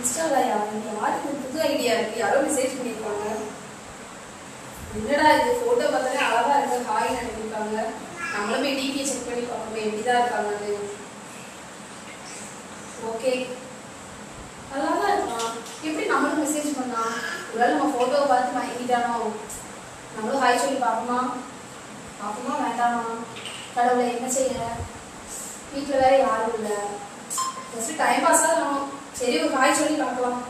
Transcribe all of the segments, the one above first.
இன்ஸ்டால யாருக்கு புது ஐடியா இருக்கு, யாரோ மெசேஜ் பண்ணியிருக்காங்க. என்னடா இது, போட்டோ பார்த்தாலே அழகா இருக்கு, ஹாய் அனுப்பியிருக்காங்க. நம்மளுமே டிபியை செக் பண்ணி பார்ப்போம் எப்படிதான் இருக்காங்க. ஓகே, நல்லா தான் இருக்கான். எப்படி நம்மளும் மெசேஜ் பண்ணா? ஒருவேளை நம்ம போட்டோவை பார்த்து மயங்கிட்டானோ? நம்மளும் ஹாய் சொல்லி பார்ப்போமா வேண்டாமா? கடவுளை என்ன செய்ய, வீட்டில் வேற யாரும் இல்லை, ஜஸ்ட் டைம் பாஸ் தான் வேணும். சரி, ஒரு ஹாய் சொல்லி பார்க்கலாம்.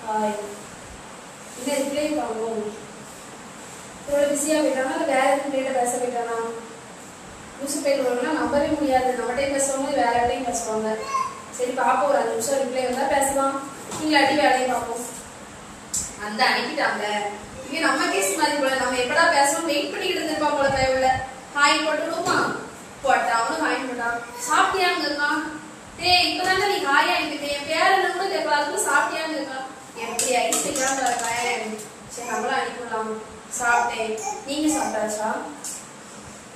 ஹாய், என்ன ரிப்ளை பண்ணணும்? இவ்வளோ பிஸியாக போயிட்டானா, இல்லை வேற எதுவும் பிள்ளைகிட்ட பேச போயிட்டானா? நியூஸ் போயிட்டு நம்பவே முடியாது. நம்ம டைம் பேசுவாங்க, வேற டைம் பேசுவாங்க. சரி பார்ப்போம், ஒரு 5 நிமிஷம் ரிப்ளை வந்தால் பேசலாம், இல்லாட்டி வேலையை பார்ப்போம். அந்த அனுப்பிட்டாங்க. இங்கே நம்ம கேஸ் மாதிரி போல, நம்ம எப்படா பேசணும் வெயிட் பண்ணிக்கிட்டு இருந்திருப்பா போல. தேவையில்ல, ஹாய் போட்டுருவோமா? போட்டா அவனும் ஹாய் போட்டான். சாப்பிட்டியாங்க இருக்கான். டேய், இப்பதானே நீ ஹாயா அனுப்பிட்டே, என் பேர் என்ன கூட கேட்கலாம். சாப்பிட்டியாங்க இருக்கான். எப்படி ஐஸ் வைக்கலாம் இருக்கான். சரி, நம்மளும் அனுப்பிடலாம். சாப்பிட்டேன், நீங்க சாப்பிட்டாச்சா?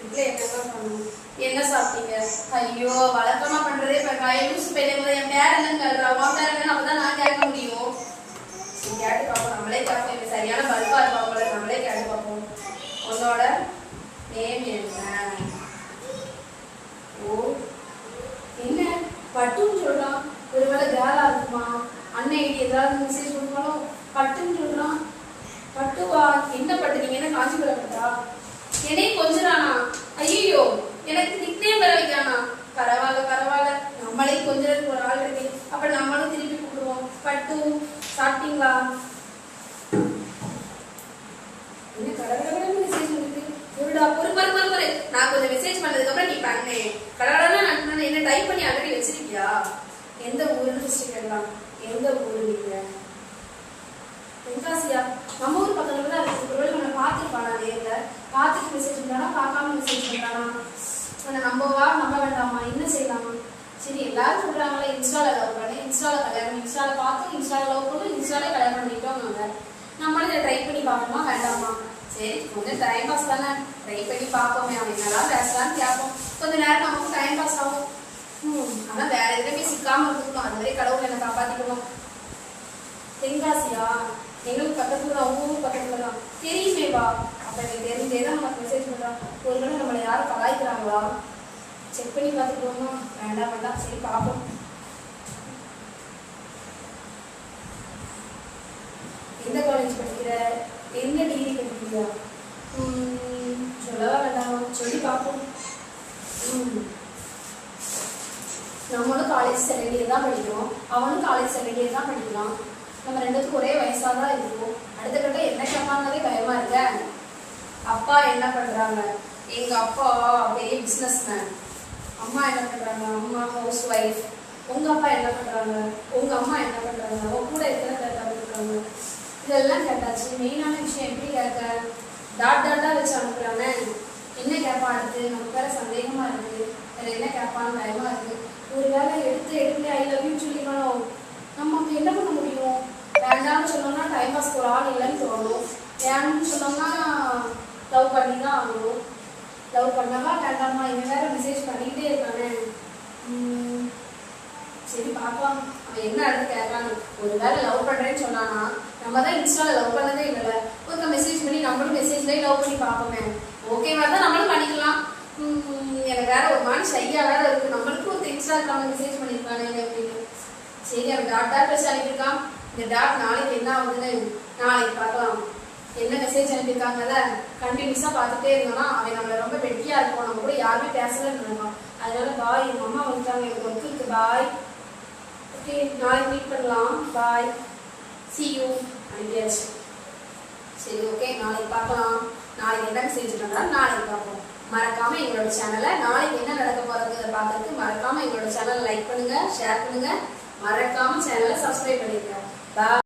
ரிப்ளை என்னதான் பண்ணணும்? என்ன சாப்பிட்டீங்க? ஐயோ, வழக்கமா பண்றதே இப்ப யூஸ் போயிட்டே. என் பேர் என்னன்னு கேட்கறா, உன் பேர் என்னன்னு அப்பதான் நான் கேட்க முடியும். சரி, கேட்டு பார்ப்போம். நம்மளே கேட்போம். இப்ப சரியான பல்பா இருப்பா போல, நம்மளே கேட்டு பார்ப்போம். உன்னோட நேம் என்ன? ஓ, என்ன பட்டுன்னு சொல்றான். ஒருவேளை கேரளா இருக்குமா? அண்ணன் ஐடி ஏதாவது மெசேஜ் பண்ணுவாலும் பட்டுன்னு சொல்றான். பட்டுவா? என்ன பட்டு? நீங்க என்ன காஞ்சிபுரம் பட்டா? என்னையும் கொஞ்சறானா? ஐயோ, எனக்கு நிக்னேம் வர வைக்கானா? பரவாயில்ல, நம்மளே கொஞ்சம் ஒரு ஆள் இருக்கு. அப்ப நம்மளும் திருப்பி கூப்பிடுவோம். பட்டு, சாப்பிட்டீங்களா? என்ன கடகடன்னு மெசேஜ் இருக்கு. ஒரு நான் கொஞ்சம் மெசேஜ் பண்ணதுக்கு அப்புறம் நீ பண்ணேன். கடகடன்னு என்ன டைப் பண்ணி ஆல்ரெடி வச்சிருக்கியா? எந்த ஊருன்னு ஃபர்ஸ்ட் கேட்கலாம். எந்த ஊரு நீங்க? தென்காசியா? நம்ம ஊர் பக்கத்துல தான் இருக்கு. ஒருவேளை நம்ம பார்த்துருப்பானா? நேர்ல பார்த்துட்டு மெசேஜ் பண்ணானா, பார்க்காம மெசேஜ் பண்ணானா? நம்பவா நம்ப வேண்டாமா? என்ன செய்யலாமா? சரி, எல்லாரும் சொல்றாங்களே இன்ஸ்டால லவ் பண்ணு, இன்ஸ்டால கல்யாணம், இன்ஸ்டால பார்த்து இன்ஸ்டால லவ் பண்ணு, இன்ஸ்டாலே கல்யாணம் பண்ணிட்டோம். நம்மளும் இதை ட்ரை பண்ணி பார்ப்போமா வேண்டாமா? சரி, கொஞ்சம் டைம் பாஸ் தானே, ட்ரை பண்ணி பார்ப்போமே. அவன் என்னதான் பேசலான்னு கேட்போம். கொஞ்ச நேரம் நமக்கு டைம் பாஸ் ஆகும். ஆனா வேற எதுவுமே சிக்காம இருக்கணும். அது மாதிரி கடவுள் என்ன காப்பாத்திக்கணும். தென்காசியா? எங்களுக்கு பக்கத்துல தான், ஊர் பக்கத்துல தான். தெரியுமே வா. அப்ப எனக்கு தெரிஞ்சேதான் நமக்கு மெசேஜ் பண்றான். ஒருவேளை நம்மளை யாரும் கலாய்க்கிறாங்களா? செக் பண்ணி பார்த்துக்கோமா? வேண்டாம். சரி பார்ப்போம். எந்த காலேஜ் படிக்கிற? என்ன டிகிரி படிக்கிறியா? சொல்லவா வேண்டாமா? சொல்லி பார்ப்போம். நம்மளும் காலேஜ் செகண்ட் இயர் தான் படிக்கிறோம், அவனும் காலேஜ் செகண்ட் இயர் தான் படிக்கலாம். நம்ம ரெண்டுத்துக்கும் ஒரே வயசா தான் இருக்கும். அடுத்த கட்ட என்ன கேட்பாங்கன்னே பயமா இருக்க. அப்பா என்ன பண்றாங்க? எங்க அப்பா பெரிய பிசினஸ் மேன். அம்மா என்ன பண்றாங்க? அம்மா ஹவுஸ் ஒய்ஃப். உங்க அப்பா என்ன பண்றாங்க? உங்க அம்மா என்ன பண்றாங்க? அவங்க கூட எத்தனை பேர் இருக்காங்க? இதெல்லாம் கேட்டாச்சு. மெயினான விஷயம் எப்படி கேட்க? டாட்டா வச்சு அனுப்புறாங்க. என்ன கேட்பான் அடுத்து? நமக்கு வேற சந்தேகமா இருக்கு. வேற என்ன கேட்பான்னு பயமா இருக்கு. ஒரு வேலை எடுத்து ஐ லவ் யூ சொல்லிக்கணும். நமக்கு என்ன பண்ண முடியும்? வேண்டாம்னு சொன்னோம்னா டைம் பாஸ் ஒரு ஆள் இல்லைன்னு தோணும். வேணும்னு சொன்னோம்னா லவ் பண்ணி தான் ஆகணும். லவ் பண்ணவா வேண்டாமா? இவன் வேற மெசேஜ் பண்ணிக்கிட்டே இருக்கானே. சரி பார்க்கலாம், அவன் என்ன அடுத்து கேட்கறான்னு. ஒரு வேலை லவ் பண்றேன்னு சொன்னானா, நம்ம தான் இன்ஸ்டால லவ் பண்ணதே இல்லைல்ல, ஒருக்க மெசேஜ் பண்ணி நம்மளும் மெசேஜ்லேயே லவ் பண்ணி பார்ப்போமே. ஓகேவா தான் நம்மளும் பண்ணிக்கலாம். எனக்கு வேற ஒரு மாதிரி ஷையா வேற இருக்கு. நம்மளுக்கும் ஒரு இன்ஸ்டாகிராம்ல மெசேஜ் பண்ணியிருக்கானே அப்படின்னு. சரி, அவன் டாட் பேச அனுப்பியிருக்கான். இந்த டாட் நாளைக்கு என்ன ஆகுதுன்னு நாளைக்கு பார்க்கலாம். என்ன மெசேஜ் அனுப்பியிருக்காங்கல்ல, கண்டினியூஸா பார்த்துட்டே இருந்தோம்னா அவன் நம்மளை ரொம்ப வெட்டியா இருக்கும். நம்ம கூட யாருமே பேசலன்னு நினைப்பான். அதனால பாய், எங்க அம்மா வந்துட்டாங்க, எனக்கு ஒர்க் இருக்கு, பாய். ஓகே, நாளைக்கு மீட் பண்ணலாம், பாய், see you அனுப்பியாச்சு. சரி, ஓகே, நாளைக்கு பார்க்கலாம். நாளைக்கு என்ன மெசேஜ் பண்றாங்க நாளைக்கு பார்ப்போம். மறக்காம எங்களோட சேனலை, நாளைக்கு என்ன நடக்க போறதுன்னு பார்க்கறதுக்கு மறக்காம எங்களோட சேனலை லைக் பண்ணுங்க, ஷேர் பண்ணுங்க, மறக்காம சேனலை சப்ஸ்கிரைப் பண்ணிருங்க. பாய்.